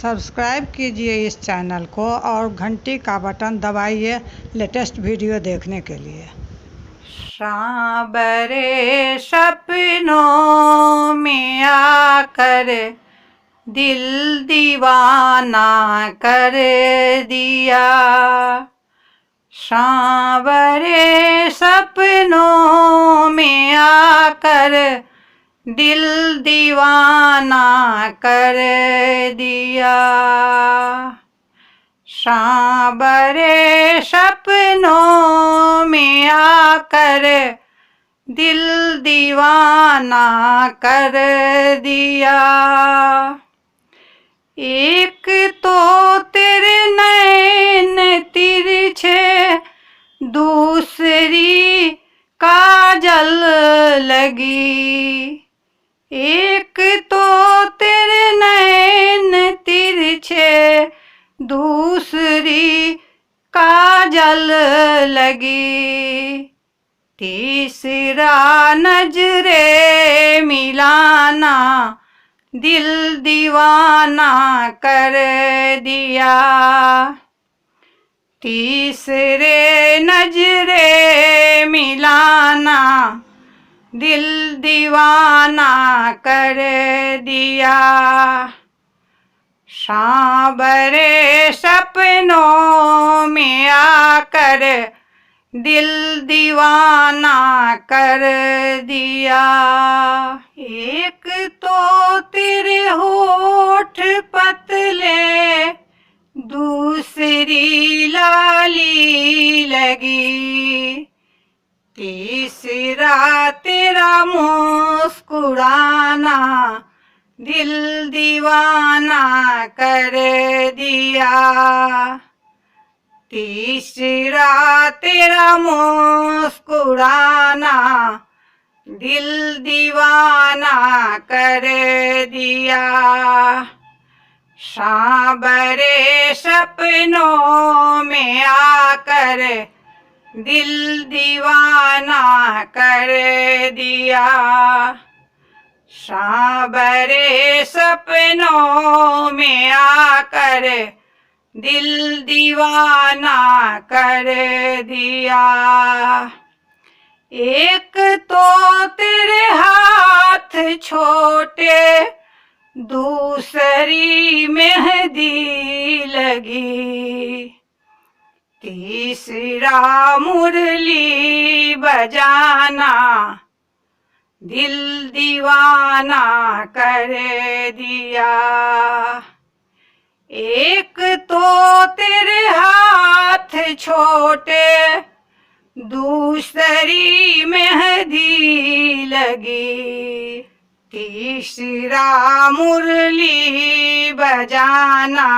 Subscribe कीजिए इस channel को और घंटी का बटन दबाइए लेटेस्ट वीडियो देखने के लिए। सांवरे सपनों में आकर दिल दीवाना कर दिया। सांवरे सपनों में आकर दिल दीवाना कर दिया। सांवरे सपनों में आकर दिल दीवाना कर दिया। एक तो तेरे नैन तिरछे, दूसरी काजल लगी। एक तो तेरे नैन तिरछे, दूसरी काजल लगी। तीसरा नजरे मिलाना दिल दीवाना कर दिया। तीसरे नजरे मिलाना दिल दीवाना कर दिया। सांवरे सपनों में आकर दिल दीवाना कर दिया। एक तो तेरे होठ पतले, दूसरी लाली लगी। तीसरा तेरा मुस्कुराना दिल दीवाना कर दिया। तीसरा तेरा मुस्कुराना दिल दीवाना कर दिया। सांवरे सपनों में आकर दिल दीवाना कर दिया। सांवरे सपनों में आकर दिल दीवाना कर दिया। एक तो तेरे हाथ छोटे, दूसरी मेहंदी लगी। तीसरा मुरली बजाना दिल दीवाना कर दिया। एक तो तेरे हाथ छोटे, दूसरी मेहंदी लगी। तीसरा मुरली बजाना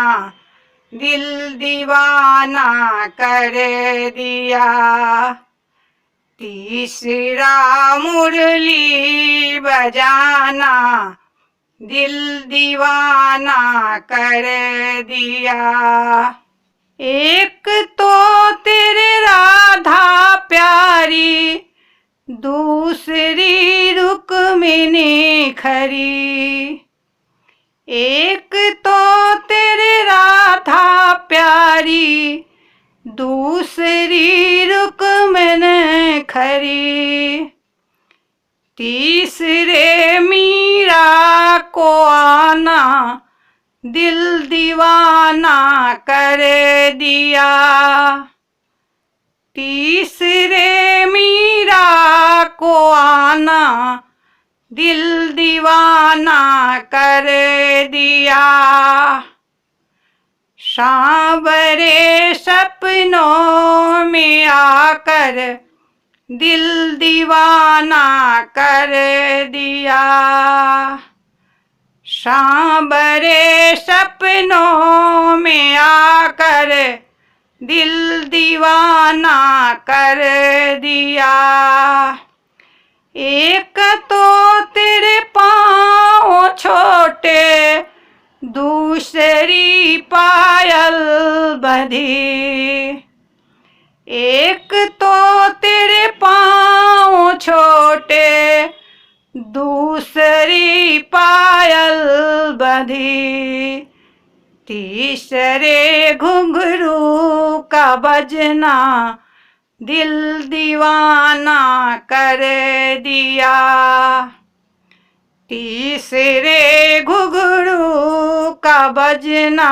दिल दीवाना कर दिया। तीसरा मुरली बजाना दिल दीवाना कर दिया। एक तो तेरे राधा प्यारी, दूसरी रुक्मिणी खरी। एक तो तेरे राधा प्यारी, दूसरी रुक्मिणी खरी। तीसरे मीरा को आना दिल दीवाना कर दिया। तीसरे मीरा को आना दिल दीवाना कर दिया। सांवरे सपनों में आकर दिल दीवाना कर दिया। सांवरे सपनों में आकर दिल दीवाना कर दिया। एक तो तेरे पाँव छोटे, दूसरी पायल बंधी। एक तो तेरे पाँव छोटे, दूसरी पायल बंधी। तीसरे घुंघरू का बजना दिल दीवाना कर दिया। तीसरे घुंघरू का बजना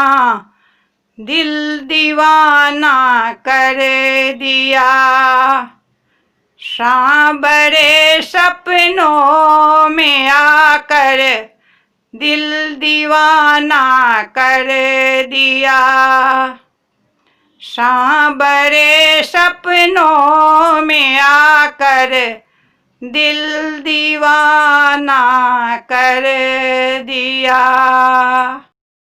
दिल दीवाना कर दिया। सांवरे सपनों में आकर दिल दीवाना कर दिया। सांवरे सपनों में आकर दिल दीवाना कर दिया।